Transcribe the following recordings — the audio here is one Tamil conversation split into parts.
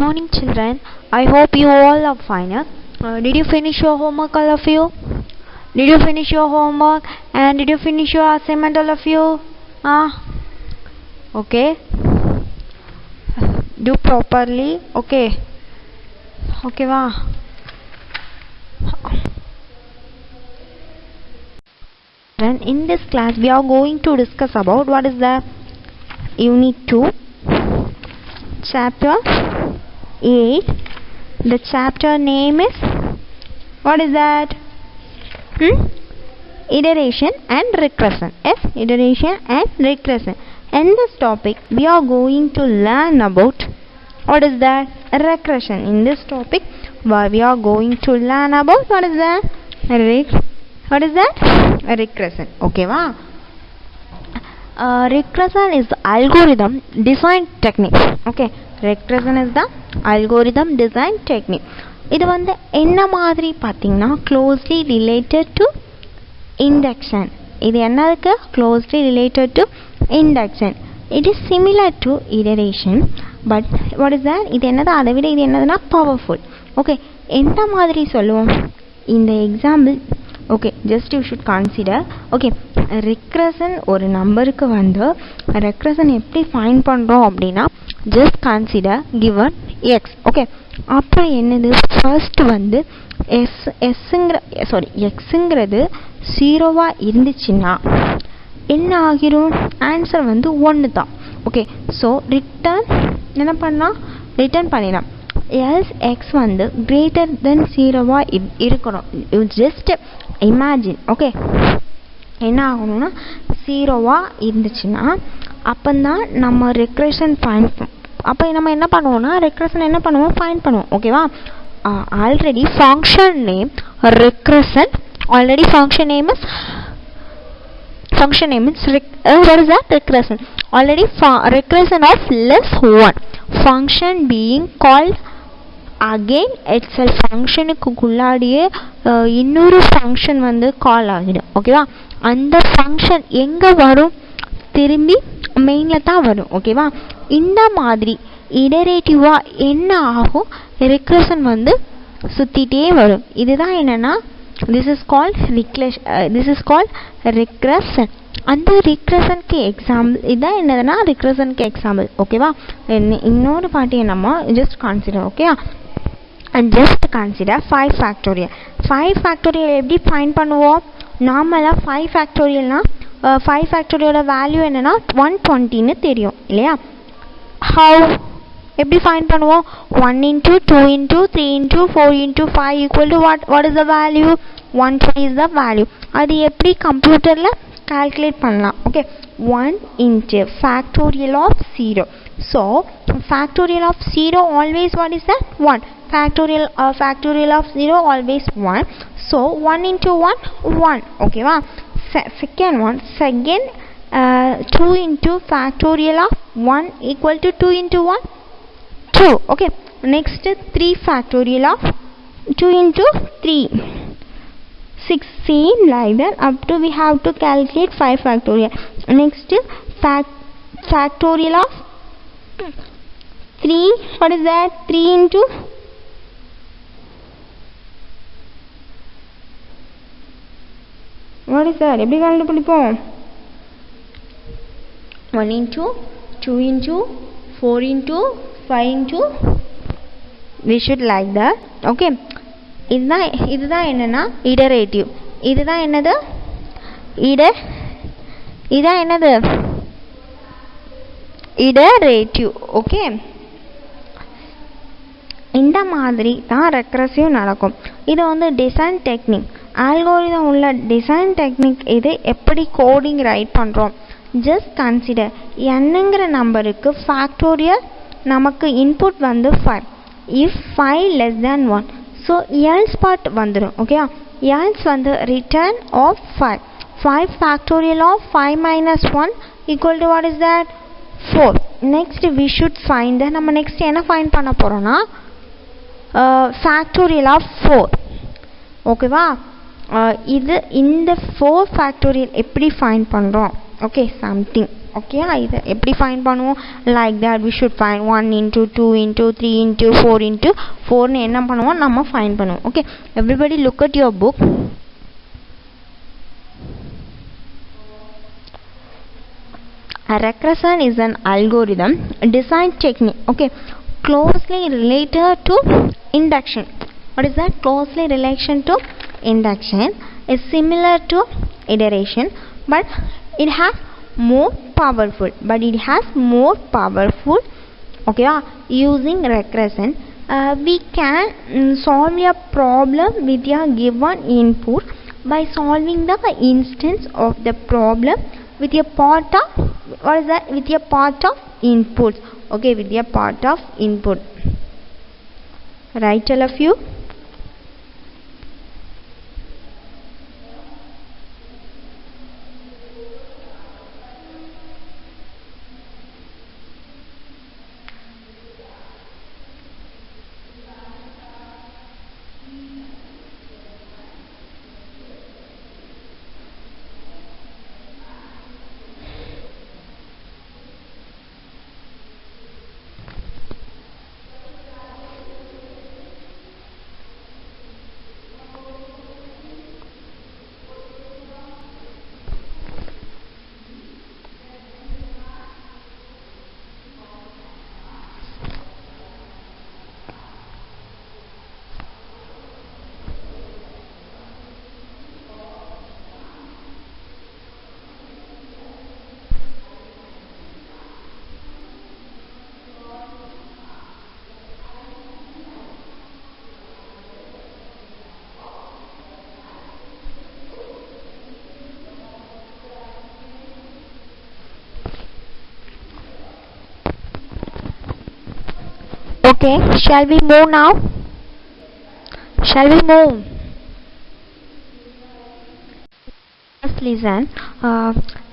Morning children, I hope you all are fine. Did you finish your homework, all of you? Did you finish your homework and did you finish your assignment, all of you? Okay. Do properly. Okay. Okay, va. Then in this class we are going to discuss about what is the Unit 2, Chapter 8. The chapter name is, what is that? Iteration and regression. Yes, iteration and regression. In this topic we are going to learn about what is that? Regression. In this topic we are going to learn about what is that? Regression. Okay, va? Regression is the algorithm design technique. Okay, regression is the algorithm design technique. இது வந்து என்ன மாதிரி பார்த்தீங்கன்னா closely related to induction. இது என்னதுக்கு closely related to induction. It is similar to iteration, but what is that? இது என்னது? அதை விட இது என்னதுன்னா powerful. Okay, எந்த மாதிரி சொல்லுவோம் இந்த example? Okay, just you should consider. Okay, regression ஒரு நம்பருக்கு வந்து regression எப்படி ஃபைண்ட் பண்ணுறோம் அப்படின்னா just consider given x. Okay, அப்புறம் என்னது? ஃபர்ஸ்ட் வந்து எக்ஸுங்கிறது ஜீரோவாக இருந்துச்சுன்னா என்ன ஆகிரும்? ஆன்சர் வந்து 1 தான். ஓகே, ஸோ என்ன பண்ணலாம்? ரிட்டர்ன் பண்ணிடலாம். எல்ஸ் எக்ஸ் வந்து கிரேட்டர் தென் ஜீரோவாக இருக்கணும். You just imagine. ஓகே, என்ன ஆகணும்னா ஜீரோவாக இருந்துச்சுன்னா அப்போதான் நம்ம ரெக்ரெஷன் ஃபைண்ட் அப்போ நம்ம என்ன பண்ணுவோம்னா ரெக்ரெஷன் என்ன பண்ணுவோம்? ஃபைண்ட் பண்ணுவோம். ஓகேவா? Already function name regression. Already function name is what is that? Regression. Already regression of less 1 function being called again itself. ஃபங்க்ஷனுக்கு உள்ளாடியே இன்னொரு ஃபங்க்ஷன் வந்து கால் ஆகிடும். ஓகேவா? அந்த ஃபங்க்ஷன் எங்கே வரும்? திரும்பி மெயினில் தான் வரும். ஓகேவா? இந்த மாதிரி இடரேட்டிவாக என்ன ஆகும்? ரெக்ரெஷன் வந்து சுற்றிட்டே வரும். இதுதான் என்னென்னா this is called regression. அந்த regressionக்கு எக்ஸாம்பிள் இதான் என்னதுன்னா regressionக்கு எக்ஸாம்பிள். ஓகேவா? இன்னொரு பாட்டி நம்ம just consider. Okay, and just consider 5 factorial. 5 factorial எப்படி ஃபைண்ட் பண்ணுவோம்? நார்மலாக 5 factorialனா 5 factorial வேல்யூ என்னன்னா 120ன்னு தெரியும் இல்லையா? ஹவு எப்படி ஃபைண்ட் பண்ணுவோம்? 1 into 2 into 3 into 4 into 5 equal to what is the value? 120 is the value. அது எப்படி கம்ப்யூட்டரில் கால்குலேட் பண்ணலாம்? Okay, 1 into factorial of 0. So factorial of 0 always what is that? 1. Factorial of 0 always 1. So 1 into 1 1. Okay, va? Second 2 into factorial of 1 equal to 2 into 1 2. Okay, next 3 factorial of 2 into 3 6. Same like that up to we have to calculate 5 factorial. Next factorial of 3. What is that? 3 into what is that? எப்படி கண்டுபிடிப்போம்? 1 into 2 into 4 into 5 into we should like that. Okay, இதுதான் என்னன்னா இடரேட்டிவ். இதுதான் என்னது? இதான் என்னது? இடரேட்டிவ். ஓகே, இந்த மாதிரி தான் ரெக்ரெசிவ் நடக்கும். இது வந்து டிசைன் டெக்னிக், ஆல்கோரிதம் உள்ள டிசைன் டெக்னிக். இது எப்படி கோடிங் ரைட் பண்ணுறோம்? ஜஸ்ட் கன்சிடர் என்னங்கிற நம்பருக்கு ஃபேக்டோரியல் நமக்கு இன்புட் வந்து 5. If 5 less than 1, so else part வந்துடும். ஓகே, எல்ஸ் வந்து return of 5. 5 factorial of 5 minus 1 equal to what is that? 4. Next we should find நம்ம next என்ன ஃபைண்ட் பண்ண போகிறோம்னா factorial of 4. ஓகேவா? இது இந்த 4 factorial எப்படி ஃபைண்ட் பண்ணுறோம்? ஓகே, சம்திங் ஓகே, இதை எப்படி ஃபைண்ட் பண்ணுவோம்? Like that we should find 1 into 2 into 3 into 4 into 4ன்னு என்ன பண்ணுவோம்? நம்ம ஃபைண்ட் பண்ணுவோம். Okay, everybody look at your book. A regression is an algorithm design technique, okay, closely related to induction. What is that? Closely relation to induction is similar to iteration, but it has more powerful. Okay, using regression, we can solve a problem with a given input by solving the instance of the problem with a part of with a part of inputs. Okay, with a part of input. Right, all of you? Okay, shall we move now? Shall we move? Just listen.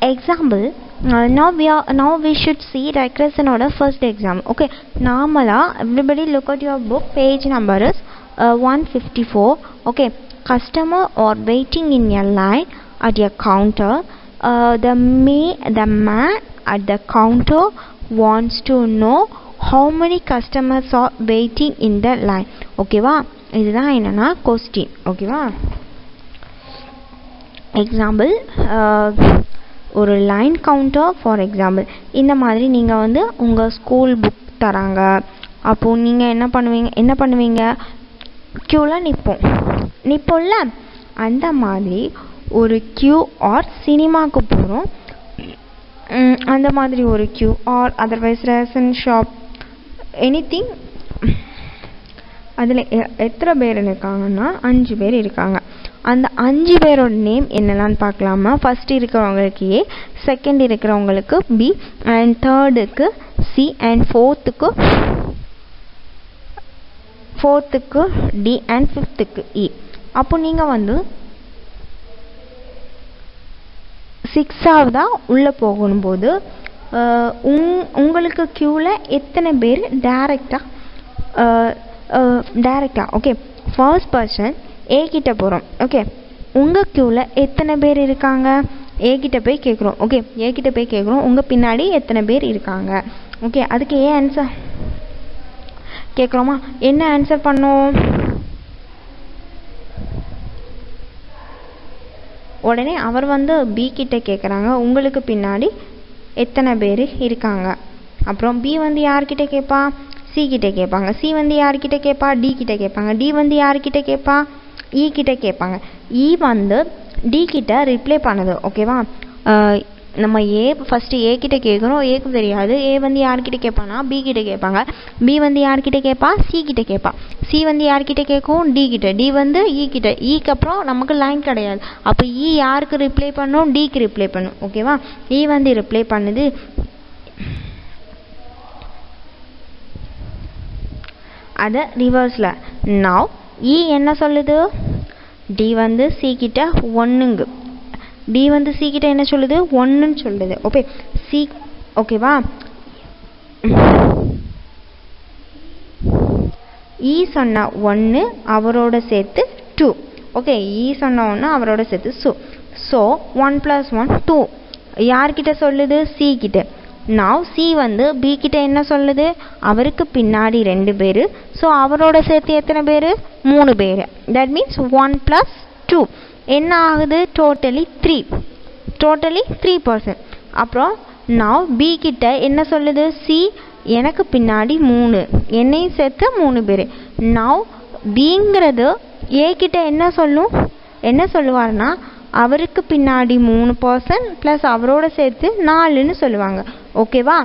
Example. Now we should see regression order first example. Okay, normally everybody look at your book. Page number is 154. Okay, customer are waiting in a line at a counter. The man at the counter wants to know how many customers are waiting in the line. ஓகேவா, இதுதான் என்னன்னா கொஸ்டின். ஓகேவா, எக்ஸாம்பிள் ஒரு லைன் கவுண்டர். ஃபார் எக்ஸாம்பிள் இந்த மாதிரி நீங்கள் வந்து உங்கள் ஸ்கூல் புக் தராங்க. அப்போது நீங்கள் என்ன பண்ணுவீங்க? க்யூவில் நிற்போம்ல, அந்த மாதிரி ஒரு க்யூ ஆர் சினிமாவுக்கு போகிறோம், அந்த மாதிரி ஒரு Q or otherwise ration shop, anything. அதில் எத்தனை பேர் இருக்காங்கன்னா 5 பேர் இருக்காங்க. அந்த 5 பேரோட நேம் என்னென்னு பார்க்கலாமா? ஃபர்ஸ்ட் இருக்கிறவங்களுக்கு ஏ, செகண்ட் இருக்கிறவங்களுக்கு பி, அண்ட் தேர்டுக்கு சி, அண்ட் ஃபோர்த்துக்கு டி, அண்ட் ஃபிஃப்த்துக்கு இ. அப்போ நீங்கள் வந்து 6ஆவதாக உள்ளே போகும்போது உங்களுக்கு க்யூவில் எத்தனை பேர் டைரெக்டாக ஓகே, ஃபர்ஸ்ட் பர்சன் ஏ கிட்ட போகிறோம். ஓகே, உங்கள் க்யூவில் எத்தனை பேர் இருக்காங்க? ஏ கிட்ட போய் கேட்குறோம். ஓகே, ஏ கிட்ட போய் கேட்குறோம் உங்கள் பின்னாடி எத்தனை பேர் இருக்காங்க. ஓகே, அதுக்கு ஏ ஆன்சர் கேட்குறோமா? என்ன ஆன்சர் பண்ணோம்? உடனே அவர் வந்து பி கிட்ட கேட்குறாங்க உங்களுக்கு பின்னாடி எத்தனை பேர் இருக்காங்க. அப்புறம் பி வந்து யார்கிட்ட கேட்பா? சி கிட்ட கேட்பாங்க. சி வந்து யார்கிட்ட கேட்பா? டி கிட்ட கேட்பாங்க. டி வந்து யார்கிட்ட கேட்பா? இ கிட்ட கேட்பாங்க. இ வந்து டி கிட்ட ரிப்ளை பண்ணுது. ஓகேவா, நம்ம ஃபஸ்ட்டு ஏ கிட்ட கேட்குறோம், ஏக்கு தெரியாது. ஏ வந்து யார்கிட்ட கேட்பானா? பி கிட்ட கேட்பாங்க. பி வந்து யார்கிட்ட கேட்பா? சி கிட்ட கேட்பா. சி வந்து யார்கிட்ட கேட்கும்? டி கிட்ட. டி வந்து இ கிட்ட. இக்கு அப்புறம் நமக்கு லைன் கிடையாது. அப்போ இ யாருக்கு ரிப்ளை பண்ணும்? டிக்கு ரிப்ளை பண்ணும். ஓகேவா, இ வந்து ரிப்ளை பண்ணுது. அதை ரிவர்ஸில் நவ் இ என்ன சொல்லுது? டி வந்து சி கிட்ட 1ங்கு. டி வந்து சி கிட்ட என்ன சொல்லுது? 1ன்னு சொல்லுது. ஓகே, சி ஓகேவா. இ சொன்ன 1 அவரோட சேர்த்து 2. ஓகே, இ சொன்ன 1 அவரோட சேர்த்து ஸோ 1 + 1 2. யார்கிட்ட சொல்லுது? சி கிட்ட. now சி வந்து பி கிட்ட என்ன சொல்லுது? அவருக்கு பின்னாடி 2 பேர். ஸோ அவரோட சேர்த்து எத்தனை பேர்? 3 பேர். that means 1 plus 2 என்ன ஆகுது? Totally 3 person. அப்புறம் now பி கிட்ட என்ன சொல்லுது? சி எனக்கு பின்னாடி 3, என்னையும் சேர்த்து 3 பேர். now பிங்கிறது ஏ கிட்ட என்ன சொல்லுவார்னா அவருக்கு பின்னாடி 3 பர்சன் ப்ளஸ் அவரோட சேர்த்து 4ன்னு சொல்லுவாங்க. ஓகேவா?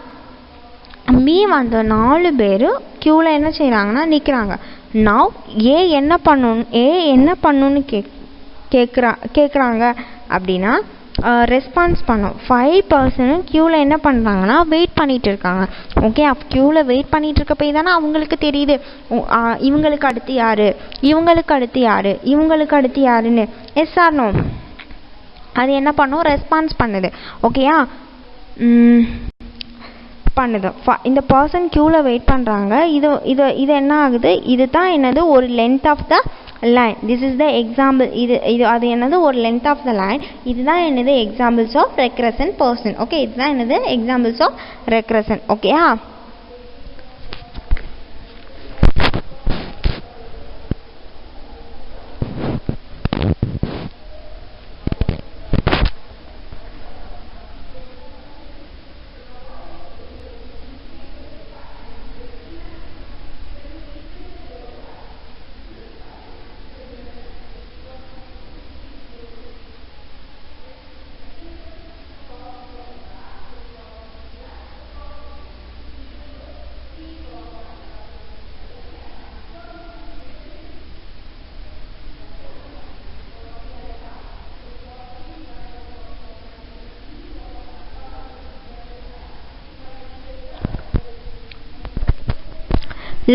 பி வந்து 4 பேர் க்யூவில் என்ன செய்கிறாங்கன்னா நிற்கிறாங்க. நான் ஏ என்ன பண்ணணும்னு கேட்குறாங்க அப்படின்னா ரெஸ்பான்ஸ் பண்ணோம். 5 பர்சனும் க்யூவில் என்ன பண்ணுறாங்கன்னா வெயிட் பண்ணிகிட்டு இருக்காங்க. ஓகே, அப்போ க்யூவில் வெயிட் பண்ணிகிட்டு இருக்க போய் தானே அவங்களுக்கு தெரியுது இவங்களுக்கு அடுத்து யாருன்னு. Yes or no? அது என்ன பண்ணும்? ரெஸ்பான்ஸ் பண்ணுது. ஓகேயா? பண்ணுது. இந்த பர்சன் க்யூவில் வெயிட் பண்ணுறாங்க. இது என்ன ஆகுது? இது தான் என்னது? ஒரு length of the line. This is the example. இது அது என்னது? ஒரு லென்த் ஆஃப் த லைன். இதுதான் என்னது? எக்ஸாம்பிள்ஸ் ஆஃப் ரெக்ரசன்ட் பர்சன். ஓகே, இதுதான் என்னது? எக்ஸாம்பிள்ஸ் ஆஃப் ரெக்ரசன்ட். ஓகேயா?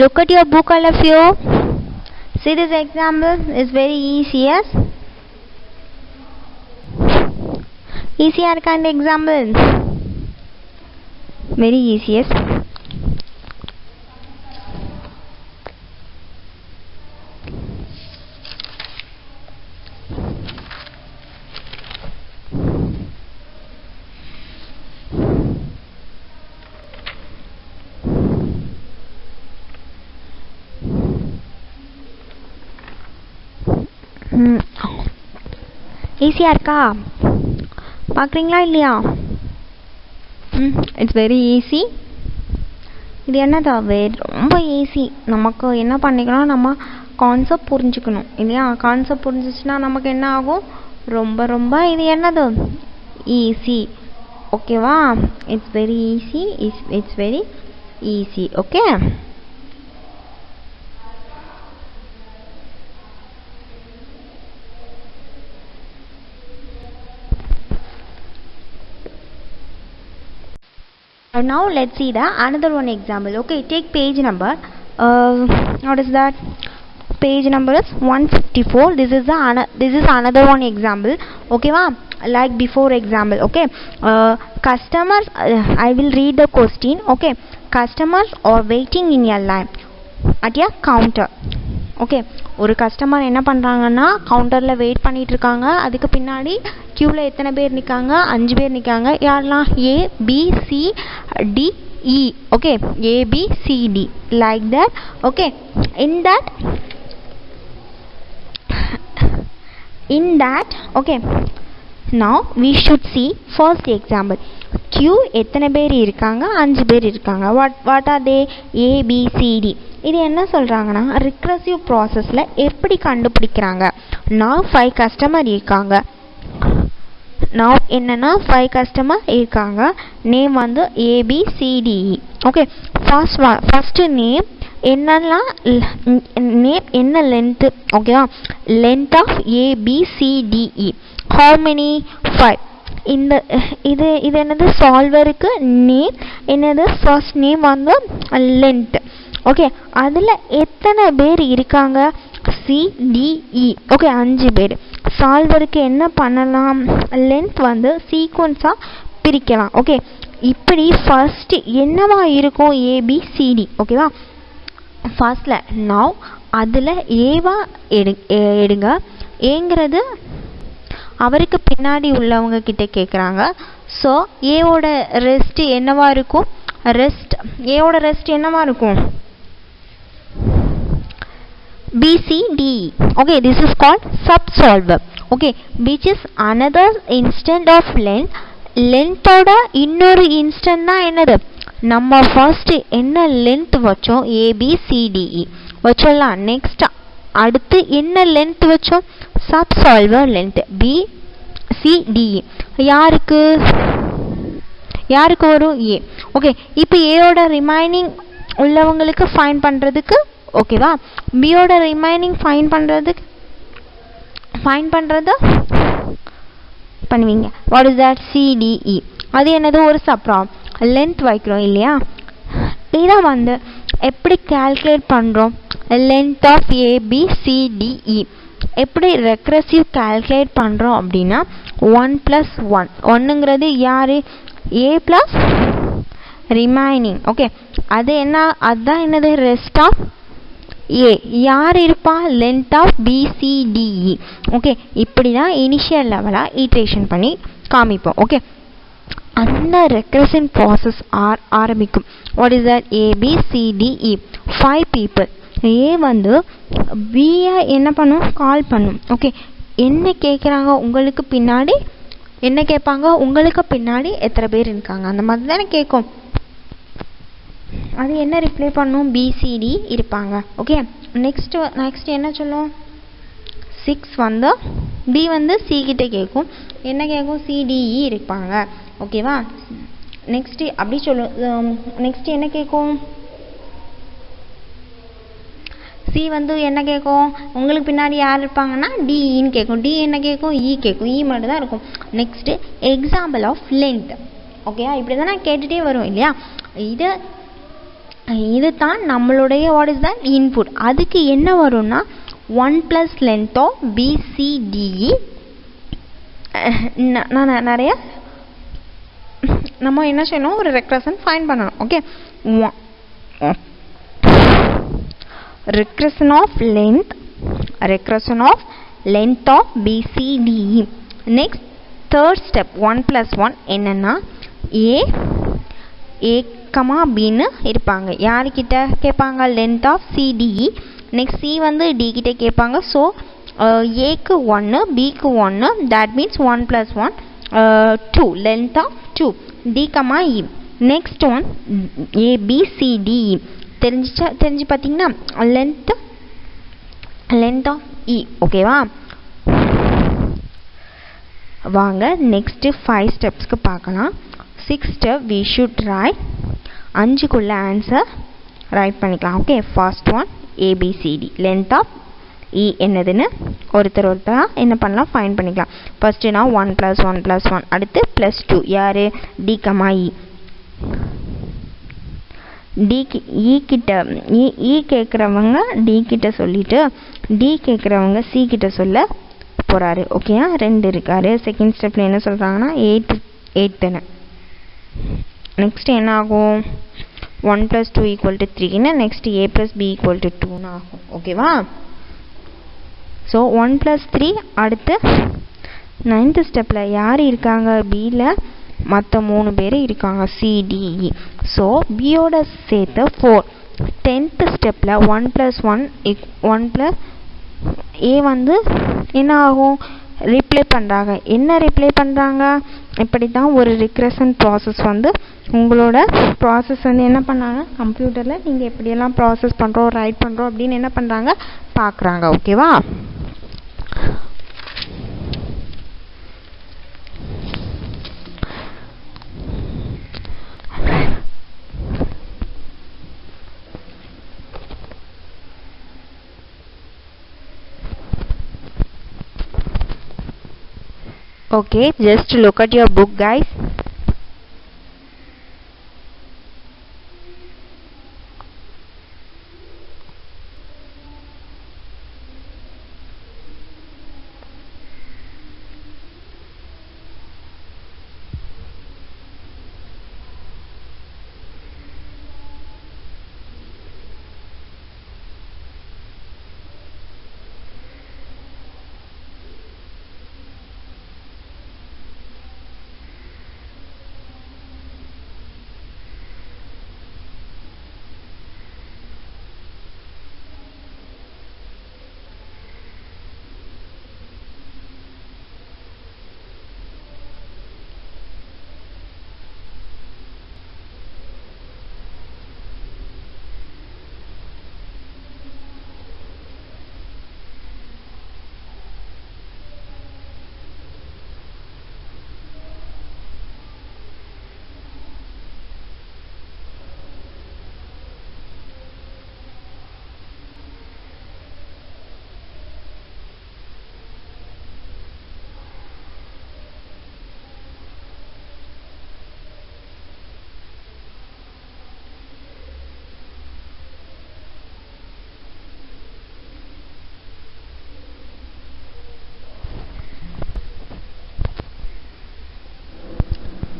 Look at your book, all of you. See this example is very easy. Yes, easy are kind example. Very easy. Yes. ஈஸியாக இருக்கா? பார்க்குறீங்களா இல்லையா? It's very easy. இது என்னதா? ரொம்ப ஈஸி. நமக்கு என்ன பண்ணிக்கணும்? நம்ம கான்செப்ட் புரிஞ்சுக்கணும் இல்லையா? கான்செப்ட் புரிஞ்சிச்சுன்னா நமக்கு என்ன ஆகும்? ரொம்ப இது என்னது? ஈஸி. ஓகேவா? It's very easy. It's very easy. Okay. Now let's see the another one example. Okay, take page number. What is that? Page number is 154. This is another one example. Okay, like before example. Okay, customers. I will read the question. Okay, customers are waiting in a line at a counter. Okay, ஒரு கஸ்டமர் என்ன பண்ணுறாங்கன்னா கவுண்டரில் வெயிட் பண்ணிகிட்டு இருக்காங்க. அதுக்கு பின்னாடி க்யூவில் எத்தனை பேர் நிற்காங்க? 5 பேர் நிற்காங்க. யாரெல்லாம்? A B C D E. Okay, A B C D like that. Okay, in that okay, now we should see first example. q எத்தனை பேர் இருக்காங்க? 5 பேர் இருக்காங்க. what are they? a b c d. இது என்ன சொல்கிறாங்கன்னா ரிக்ரசிவ் ப்ராசஸில் எப்படி கண்டுபிடிக்கிறாங்க? நான் 5 கஸ்டமர் இருக்காங்க. நான் என்னென்னா 5 கஸ்டமர் இருக்காங்க. நேம் வந்து ஏபிசிடிஇ. ஓகே, ஃபஸ்ட்டு நேம் என்னெல்லாம் நேம் என்ன லென்த்து? ஓகேவா? Length of A B C D E. How many? 5. இது என்னது? சால்வருக்கு நேம் என்னது? ஃபர்ஸ்ட் நேம் வந்து லென்த். ஓகே, அதில் எத்தனை பேர் இருக்காங்க? சிடிஇ. ஓகே, 5 பேர். சால்வருக்கு என்ன பண்ணலாம்? லென்த் வந்து சீக்வன்ஸாக பிரிக்கலாம். ஓகே, இப்படி ஃபர்ஸ்ட் என்னவா இருக்கும்? ஏபிசிடி. ஓகேவா? ஃபர்ஸ்டில் நான் அதில் ஏவா எடுங்க. ஏங்கிறது அவருக்கு பின்னாடி உள்ளவங்க கிட்ட கேட்குறாங்க. ஸோ ஏவோட ரெஸ்ட் என்னவா இருக்கும்? ஏவோட ரெஸ்ட் என்னவா இருக்கும்? BCDE. Okay, this is called subsolver. Okay, which is another instant of length. Length ஓட இன்னொரு instant தான் என்னது? நம்ம first என்ன length வச்சோம்? ABCDE வச்சோம்லாம். next அடுத்து என்ன length வச்சோம்? subsolver length BCDE. யாருக்கு வரும்? A. ஓகே, இப்போ ஏயோட ரிமைனிங் உள்ளவங்களுக்கு ஃபைன் பண்ணுறதுக்கு ஓகேவா, பியோட ரிமைனிங் ஃபைன் பண்ணுறது பண்ணுவீங்க. What is that? CDE. அது என்னது? ஒரு சப்ராப்ளம். லென்த் வைக்கிறோம் இல்லையா, இதை வந்து எப்படி கால்குலேட் பண்ணுறோம்? லென்த் ஆஃப் ABCDE எப்படி ரெக்ரசிவ் கால்குலேட் பண்ணுறோம் அப்படின்னா 1+1. ஒன்றுங்கிறது யார்? A plus remaining. ஓகே, அதுதான் என்னது? Rest of A. யார் இருப்பா? Length of BCDE. ஓகே, இப்படி தான் இனிஷியல் லெவலாக ஈட்ரேஷன் பண்ணி காமிப்போம். ஓகே, அந்த ரெக்ரஷன் ப்ராசஸ் ஆரம்பிக்கும். What is that? ABCDE 5 people. A வந்து பியை என்ன பண்ணும்? கால் பண்ணும். ஓகே, என்ன கேட்குறாங்க? உங்களுக்கு பின்னாடி என்ன கேட்பாங்க? உங்களுக்கு பின்னாடி எத்தனை பேர் இருக்காங்க, அந்த மாதிரி தானே கேட்கும். அது என்ன ரிப்ளை பண்ணும்? BCD இருப்பாங்க. ஓகே, நெக்ஸ்ட் என்ன சொல்லும்? 6 வந்து B வந்து C கிட்ட கேட்கும். என்ன கேட்கும்? CDE இருப்பாங்க. ஓகேவா, நெக்ஸ்ட் அப்படி சொல்லும். நெக்ஸ்ட் என்ன கேட்கும்? C வந்து என்ன கேட்கும்? உங்களுக்கு பின்னாடி யார் இருப்பாங்கன்னா DEன்னு கேட்கும். D என்ன கேட்கும்? E கேட்கும். E மட்டும் தான் இருக்கும். Next example of length. ஓகேவா, இப்படி தான் நான் கேட்டுகிட்டே வரும் இல்லையா. இது தான் நம்மளுடைய வாட் இஸ் தட்? இன்புட். அதுக்கு என்ன வரும்னா 1+ லென்த் ஆஃப் BCDE. நான் நிறைய நம்ம என்ன செய்யணும்? ஒரு ரெக்ரஷன் ஃபைண்ட் பண்ணணும். Okay, regression of length of BCDE. next third step 1+1 என்னன்னா A, Bன்னு இருப்பாங்க. யார்கிட்ட கேட்பாங்க? length of CDE. next C வந்து D கிட்ட கேட்பாங்க. ஸோ Aக்கு 1, Bக்கு 1, that means 1+1 2, length of 2. D, E. next one ABCDE. தெரிஞ்சு பார்த்தீங்கன்னா லென்த் ஆஃப் E. ஓகேவா, வாங்க நெக்ஸ்ட்டு 5 ஸ்டெப்ஸ்க்கு பார்க்கலாம். 6 ஸ்டெப் வி ஷுட் ரைட். 5குள்ள ஆன்சர் ரைட் பண்ணிக்கலாம். Okay, first one ABCD. Length of E என்னதுன்னு ஒருத்தராக என்ன பண்ணலாம்? ஃபைண்ட் பண்ணிக்கலாம். ஃபர்ஸ்ட்டு நான் 1+1+1, அடுத்து +2. யார்? D, E. E கேட்குறவங்க D கிட்ட சொல்லிட்டு D கேட்குறவங்க C கிட்ட சொல்ல போகிறாரு. ஓகேயா, 2 இருக்காரு. செகண்ட் ஸ்டெப்பில் என்ன சொல்கிறாங்கன்னா 8 தானே. நெக்ஸ்ட் என்ன ஆகும்? 1+2 = 3ன்னு நெக்ஸ்ட் A + B = 2ன்னு ஆகும். ஓகேவா, ஸோ 1+3. அடுத்து 9th ஸ்டெப்பில் யார் இருக்காங்க? Bயில் மற்ற 3 பேர் இருக்காங்க, CDE. ஸோ பியோட சேர்த்து 4. 10th ஸ்டெப்பில் 1+1 A வந்து என்ன ஆகும்? ரிப்ளை பண்ணுறாங்க. என்ன ரிப்ளை பண்ணுறாங்க? இப்படி தான் ஒரு ரிக்ரெஷன் ப்ராசஸ் வந்து உங்களோட ப்ராசஸ் வந்து என்ன பண்ணாங்க? கம்ப்யூட்டரில் நீங்கள் எப்படியெல்லாம் ப்ராசஸ் பண்ணுறோம், ரைட் பண்ணுறோம் அப்படின்னு என்ன பண்ணுறாங்க? பார்க்குறாங்க. ஓகேவா, okay, just look at your book, guys.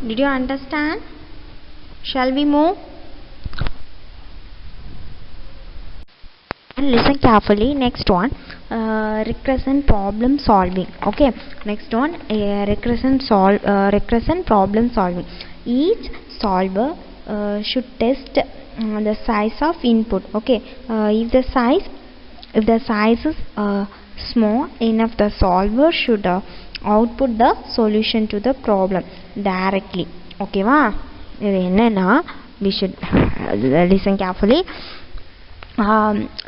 Did you understand? Shall we move? And listen carefully. Next one, recursion problem solving. Okay, next one, recursion problem solving. Each solver should test the size of input. Okay, if the size is small enough, the solver should output the solution to the problem directly. Okay va, இது என்னன்னா we should listen carefully.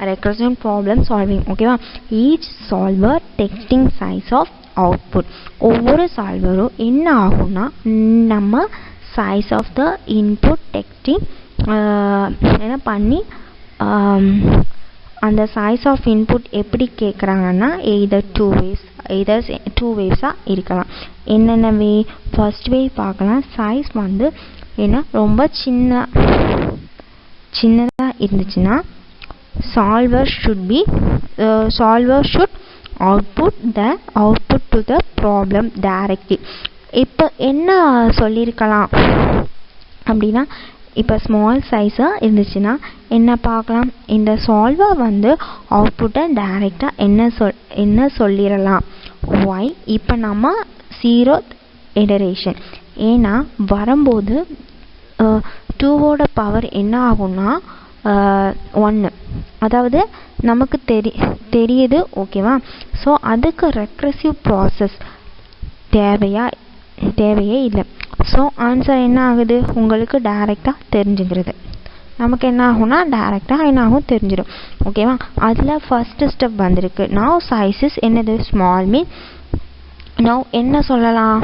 Recursion problem solving. Okay va, each solver testing size of output. ஒவ்வொரு சால்வரும் என்ன ஆகும்னா நம்ம size of the input testing என்ன பண்ணி அந்த size of input எப்படி கேட்குறாங்கன்னா either two ways இருக்கலாம். என்னென்ன வே? ஃபர்ஸ்ட் வே பார்க்கலாம். சைஸ் வந்து ஏன்னா ரொம்ப சின்னதாக இருந்துச்சுன்னா solver should output to the problem directly. இப்போ என்ன சொல்லியிருக்கலாம் அப்படின்னா, இப்போ ஸ்மால் சைஸாக இருந்துச்சுன்னா என்ன பார்க்கலாம், இந்த சால்வர் வந்து அவுட்புட்டை டைரெக்டாக என்ன சொல்லிடலாம். ஒய் இப்போ நம்ம 0th இட்டரேஷன், ஏன்னா வரும்போது 2வோட பவர் என்ன ஆகும்னா 1, அதாவது நமக்கு தெரியுது. ஓகேவா? ஸோ அதுக்கு ரெக்ரெசிவ் ப்ராசஸ் தேவையே இல்லை. ஸோ ஆன்சர் என்ன ஆகுது, உங்களுக்கு டைரெக்டாக தெரிஞ்சுக்கிறது. நமக்கு என்ன ஆகும்னா டைரெக்டாக என்ன ஆகும் தெரிஞ்சிடும். ஓகேவா? அதில் ஃபஸ்ட்டு ஸ்டெப் வந்திருக்கு. நவ் சைஸஸ் என்னது ஸ்மால் மீன் நவ் என்ன சொல்லலாம்,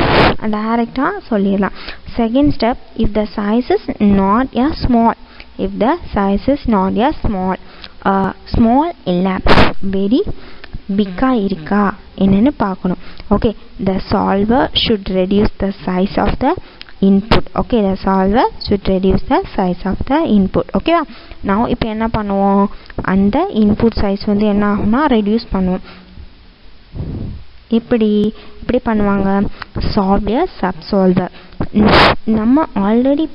டைரெக்டாக சொல்லிடலாம். Second step, if the size is not a small, if the size is not a small இல்லை வெரி பிக்காக இருக்கா என்னன்னு பார்க்கணும். Okay, the solver should reduce the size of the input. okay, the solver should reduce the size of the input. ஓகேவா? நான் இப்போ என்ன பண்ணுவோம், அந்த இன்புட் சைஸ் வந்து என்ன ஆகும்னா ரெடியூஸ் பண்ணுவோம். இப்படி பண்ணுவாங்க. சால்வ் சப் சால்வர் நம்ம ஆல்ரெடி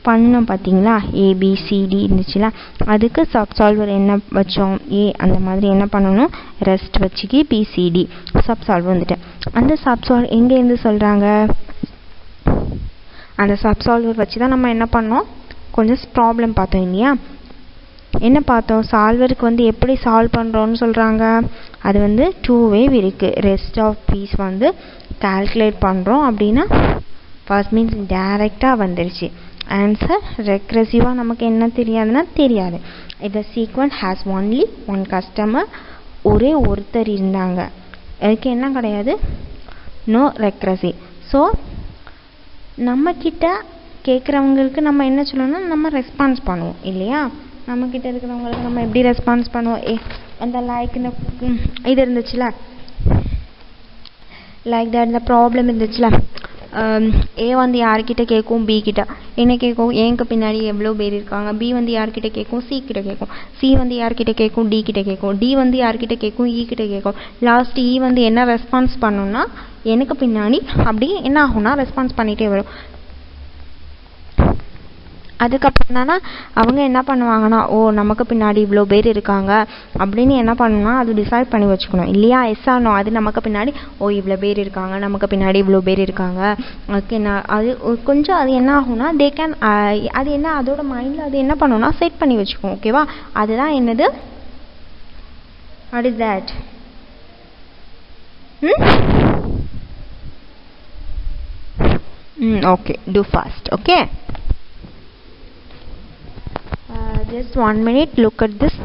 பண்ணோம் பார்த்தீங்களா, ஏபிசிடி இருந்துச்சுல, அதுக்கு சப் சால்வர் என்ன வச்சோம், ஏ. அந்த மாதிரி என்ன பண்ணணும், ரெஸ்ட் வச்சுக்கி பிசிடி சப் சால்வர் வந்துட்டு. அந்த சப் சால்வர் எங்கேருந்து சொல்கிறாங்க, அந்த சப் சால்வர் வச்சு தான் நம்ம என்ன பண்ணோம், கொஞ்சம் ப்ராப்ளம் பார்த்தோம் இல்லையா. என்ன பார்த்தோம், சால்வருக்கு வந்து எப்படி சால்வ் பண்ணுறோன்னு சொல்கிறாங்க. அது வந்து 2 வே இருக்குது. ரெஸ்ட் ஆஃப் பீஸ் வந்து கால்குலேட் பண்ணுறோம் அப்படின்னா ஃபர்ஸ்ட் மீன்ஸ் டைரெக்டாக வந்துருச்சு. ஆன்சர் ரெக்ரெசிவாக நமக்கு என்ன தெரியாதுன்னா தெரியாது. இந்த sequence has only one customer, ஒரே ஒருத்தர் இருந்தாங்க, அதுக்கு என்ன கிடையாது, நோ ரெக்ரெசி. ஸோ நம்மக்கிட்ட கேட்குறவங்களுக்கு நம்ம என்ன சொல்லணும்னா நம்ம ரெஸ்பான்ஸ் பண்ணுவோம் இல்லையா. நம்மக்கிட்ட இருக்கிறவங்களுக்கு நம்ம எப்படி ரெஸ்பான்ஸ் பண்ணுவோம், அந்த லைக் இந்த இது இருந்துச்சுல, லைக் தட் இந்த ப்ராப்ளம் இருந்துச்சுல, ஏ வந்து யார்கிட்ட கேட்கும், பி கிட்ட என்ன கேட்கும், ஏக்கு பின்னாடி எவ்வளோ பேர் இருக்காங்க. பி வந்து யார்கிட்ட கேட்கும், சி கிட்ட கேட்கும். சி வந்து யார்கிட்ட கேட்கும், டி கிட்ட கேட்கும். டி வந்து யார்கிட்ட கேட்கும், இ கிட்ட கேட்கும். லாஸ்ட் இ வந்து என்ன ரெஸ்பான்ஸ் பண்ணுன்னா எனக்கு பின்னாடி அப்படி என்ன ஆகும்னா ரெஸ்பான்ஸ் பண்ணிகிட்டே வரும். அதுக்கப்புறம் தானே அவங்க என்ன பண்ணுவாங்கன்னா, ஓ நமக்கு பின்னாடி இவ்வளோ பேர் இருக்காங்க அப்படின்னு என்ன பண்ணணும்னா அது டிசைட் பண்ணி வச்சுக்கணும் இல்லையா. எஸ் ஆர் நோ, அது நமக்கு பின்னாடி ஓ இவ்வளோ பேர் இருக்காங்க, நமக்கு பின்னாடி இவ்வளோ பேர் இருக்காங்க. ஓகே, அது கொஞ்சம் அது என்ன ஆகும்னா தே கேன், அது என்ன அதோட மைண்டில் அது என்ன பண்ணணும்னா செட் பண்ணி வச்சுக்கோம். ஓகேவா? அதுதான் என்னது, what is that, okay, two fast. Okay, just 1 minute, look at this.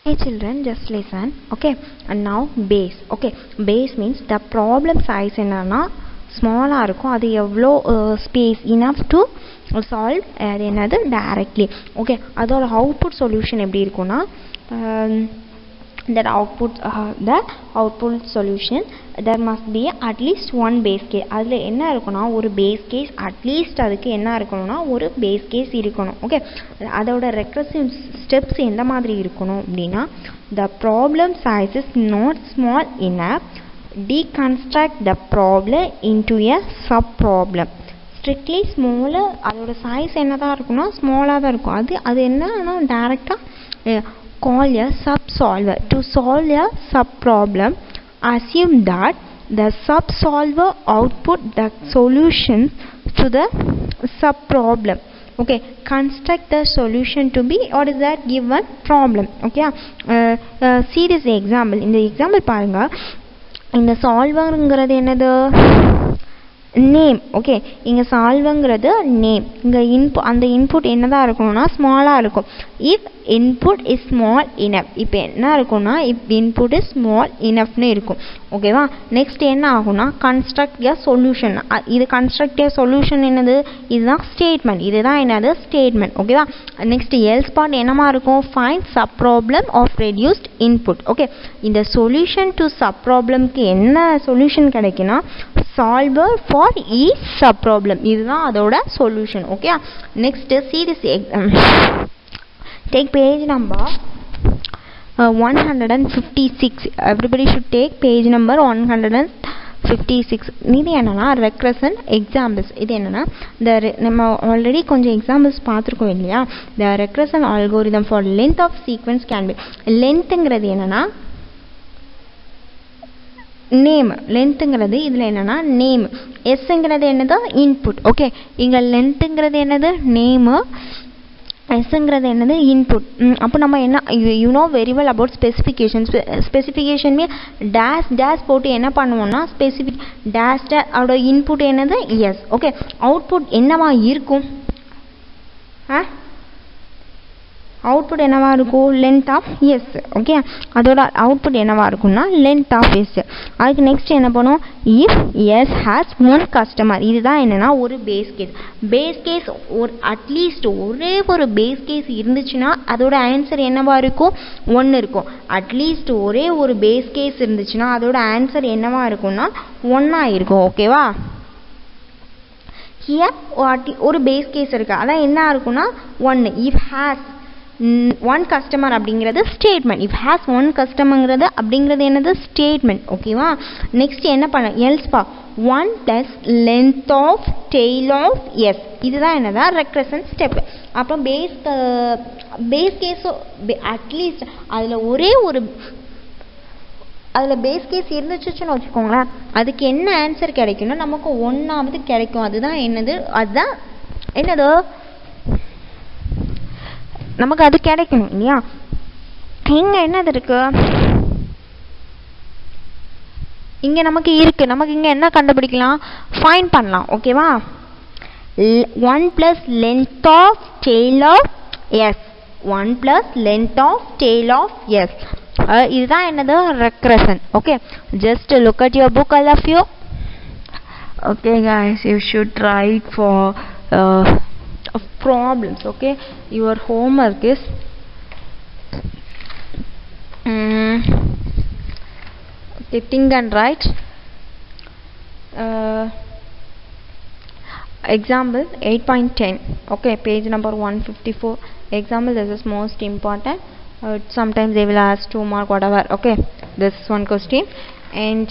Hey children, just listen. Okay, and now base. Okay, base means the problem size என்னன்னா ஸ்மாலாக இருக்கும், அது எவ்வளோ ஸ்பேஸ் இனஃப் டு சால்வ் அது என்னது டைரக்ட்லி. ஓகே, அதோட அவுட்புட் சொல்யூஷன் எப்படி இருக்கும்னா that output solution there must be at least one base case. அதில் என்ன இருக்குன்னா ஒரு பேஸ் கேஸ், அட்லீஸ்ட் அதுக்கு என்ன இருக்கணும்னா ஒரு பேஸ் கேஸ் இருக்கணும். ஓகே, அதோட ரெக்ரசிவ் ஸ்டெப்ஸ் எந்த மாதிரி இருக்கணும் அப்படின்னா the problem size is not small enough, deconstruct the problem into a sub problem. Strictly ஸ்மாலாக அதோட சைஸ் என்ன தான் இருக்குன்னா ஸ்மாலாக தான் இருக்கும். அது என்னன்னா டைரெக்டாக call a subsolver. To solve a subproblem, assume that the subsolver output the solution to the subproblem. Okay, construct the solution to be what is that given problem. Okay, see this example. இந்த எக்ஸாம்பிள் பாருங்க, இந்த சால்வருங்கிறது என்னது நேம். ஓகே, இங்கே சால்வங்கிறது நேம். இங்கே அந்த இன்புட் என்னதான் இருக்கணும்னா ஸ்மாலாக இருக்கும். If input is small enough, இப்போ என்ன இருக்கும்னா இஃப் இன்புட் இஸ் ஸ்மால் இனஃப்னு இருக்கும். ஓகேவா, நெக்ஸ்ட் என்ன ஆகும்னா கன்ஸ்ட்ரக்ட் எ சொல்யூஷன். இது கன்ஸ்ட்ரக்ட் எ சொல்யூஷன் என்னது, இதுதான் ஸ்டேட்மெண்ட். இதுதான் என்னது ஸ்டேட்மெண்ட். ஓகேவா, நெக்ஸ்ட் எல்ஸ் பார்ட் என்னமா இருக்கும், find sub problem of reduced input. Okay, இந்த சொல்யூஷன் டு சப் ப்ராப்ளம்க்கு என்ன சொல்யூஷன் கிடைக்குன்னா solver for each sub problem. இதுதான் அதோட solution. Okay, next see this take page number 156. everybody should take page number 156. இது என்னன்னா ரெக்ரஷன் எக்ஸாம்பிள்ஸ். இது என்னன்னா நம்ம ஆல்ரெடி கொஞ்சம் எக்ஸாம்பிள்ஸ் பார்த்துருக்கோம் இல்லையா. the regression algorithm for length of sequence can be. லென்த்துங்கிறது என்னன்னா நேம். லென்த்துங்கிறது இதில் என்னென்னா நேம். எஸ்ங்கிறது என்னது இன்புட். ஓகே, இங்கே லென்த்துங்கிறது என்னது நேமு, எஸ்ங்கிறது என்னது இன்புட். அப்போ நம்ம என்ன you know very well about specification. Specification mean dash போட்டு என்ன பண்ணுவோம்னா ஸ்பெசிஃபிக் டேஷ் அதோட இன்புட் என்னது எஸ். ஓகே, அவுட்புட் என்னவா இருக்கும், அவுட்புட் என்னவா இருக்கும் லென்த் ஆஃப் எஸ். ஓகே, அதோட அவுட்புட் என்னவா இருக்கும்னா லென்த் ஆஃப் எஸ். அதுக்கு நெக்ஸ்ட் என்ன பண்ணும், if S has one customer. இதுதான் என்னன்னா ஒரு பேஸ் கேஸ். பேஸ் கேஸ் ஒரு அட்லீஸ்ட் ஒரே ஒரு பேஸ் கேஸ் இருந்துச்சுன்னா அதோட ஆன்சர் என்னவா இருக்கும், 1 இருக்கும். அட்லீஸ்ட் ஒரே ஒரு பேஸ் கேஸ் இருந்துச்சுன்னா அதோட ஆன்சர் என்னவா இருக்கும்னா 1 இருக்கும். ஓகேவா, ஹியர் ஒரு பேஸ் கேஸ் இருக்கு, அதான் என்ன இருக்கும்னா 1. இஃப் ஹேஸ் ஒன் கஸ்டமர் அப்படிங்கிறது ஸ்டேட்மெண்ட். இஃப் ஹேஸ் ஒன் கஸ்டமர்ங்கிறது அப்படிங்கிறது என்னது ஸ்டேட்மெண்ட். ஓகேவா, நெக்ஸ்ட் என்ன பண்ண எல்ஸ் பா 1 + length of tail of s. இதுதான் என்னதான் ரெக்ரஷன் ஸ்டெப். அப்புறம் பேஸ் கேஸோ அட்லீஸ்ட் அதில் ஒரே ஒரு அதில் பேஸ் கேஸ் இருந்துச்சுன்னு வச்சுக்கோங்களேன், அதுக்கு என்ன ஆன்சர் கிடைக்கும்னா நமக்கு 1ஆவது கிடைக்கும். அதுதான் என்னது, அதுதான் என்னது நமக்கு அது கிடைக்கணும் இல்லையா. இங்கே என்னது இருக்கு, இங்கே நமக்கு இருக்கு, நமக்கு இங்கே என்ன கண்டுபிடிக்கலாம், ஃபைண்ட் பண்ணலாம். ஓகேவா, 1 + length of tail of s. 1 + length of tail of s. இதுதான் என்னது regression. Okay, just look at your book all of you. Okay guys, you should try it for problems. Okay, your homework is okay, think and write example 8.10. okay, page number 154. example, this is most important. Sometimes they will ask 2 mark whatever. okay, this is one question. and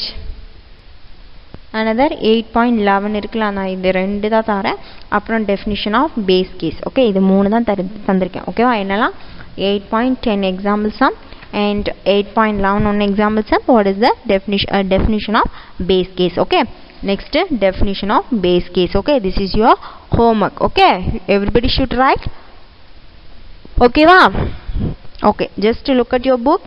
another 8.11 இருக்கலாம். நான் இது 2 தான் தரேன். அப்புறம் definition of base case. Okay, இது 3 தான் தந்திருக்கேன். ஓகேவா, என்னெல்லாம் 8.10 example sum and 8.11 on example sum. what is the definition of base case. okay, next definition of base case. okay, this is your homework. okay, everybody should write. okay va, okay, just look at your book.